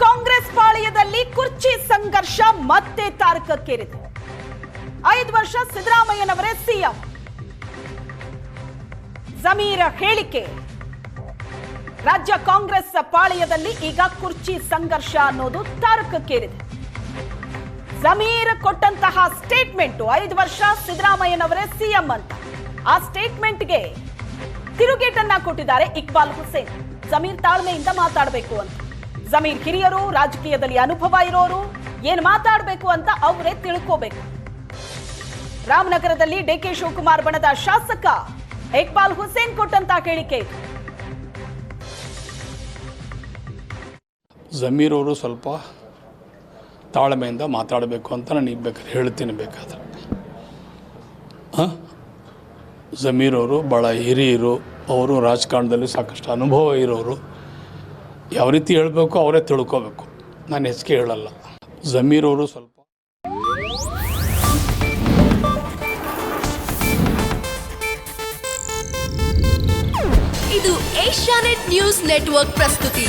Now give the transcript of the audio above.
ಕಾಂಗ್ರೆಸ್ ಪಾಳೆಯದಲ್ಲಿ ಕುರ್ಚಿ ಸಂಘರ್ಷ ಮತ್ತೆ ತಾರಕಕ್ಕೇರಿದೆ. 5 ವರ್ಷ ಸಿದ್ದರಾಮಯ್ಯನವರೇ ಸಿಎಂ. ಜಮೀರ್ ಹೇಳಿಕೆ. ರಾಜ್ಯ ಕಾಂಗ್ರೆಸ್ ಪಾಳೆಯದಲ್ಲಿ ಈಗ ಕುರ್ಚಿ ಸಂಘರ್ಷ ಅನ್ನೋದು ತಾರಕಕ್ಕೇರಿದೆ. ಜಮೀರ್ ಕೊಟ್ಟಂತಹ ಸ್ಟೇಟ್ಮೆಂಟ್ 5 ವರ್ಷ ಸಿದ್ದರಾಮಯ್ಯನವರೇ ಸಿಎಂ ಅಂತ. ಆ ಸ್ಟೇಟ್ಮೆಂಟ್ಗೆ ತಿರುಗೇಟನ್ನ ಕೊಟ್ಟಿದ್ದಾರೆ ಇಕ್ಬಾಲ್ ಹುಸೇನ್. ಜಮೀರ್ ತಾಳ್ಮೆಯಿಂದ ಮಾತಾಡಬೇಕು ಅಂತ. ಜಮೀರ್ ಹಿರಿಯರು, ರಾಜಕೀಯದಲ್ಲಿ ಅನುಭವ ಇರೋರು, ಏನ್ ಮಾತಾಡಬೇಕು ಅಂತ ಅವರೇ ತಿಳ್ಕೋಬೇಕು. ರಾಮನಗರದಲ್ಲಿ ಡಿಕೆ ಶಿವಕುಮಾರ್ ಬಣದ ಶಾಸಕ ಇಕ್ಬಾಲ್ ಹುಸೇನ್ ಕೊಟ್ಟಂತ ಹೇಳಿಕೆ. ಜಮೀರ್ ಅವರು ಸ್ವಲ್ಪ ತಾಳ್ಮೆಯಿಂದ ಮಾತಾಡಬೇಕು ಅಂತ ನಾನು ಈಗ ಬೇಕಾದ್ರೆ ಹೇಳ್ತೀನಿ. ಬೇಕಾದ್ರೆ ಜಮೀರ್ ಅವರು ಭಾಳ ಹಿರಿಯರು, ಅವರು ರಾಜಕಾರಣದಲ್ಲಿ ಸಾಕಷ್ಟು ಅನುಭವ ಇರೋರು. ಯಾವ ರೀತಿ ಹೇಳಬೇಕು ಅವರೇ ತಿಳ್ಕೋಬೇಕು, ನಾನು ಹೆಚ್ಚಿಗೆ ಹೇಳಲ್ಲ. ಜಮೀರ್ ಅವರು ಸ್ವಲ್ಪ ಇದು ಏಷ್ಯಾನೆಟ್ ನ್ಯೂಸ್ ನೆಟ್ವರ್ಕ್ ಪ್ರಸ್ತುತಿ.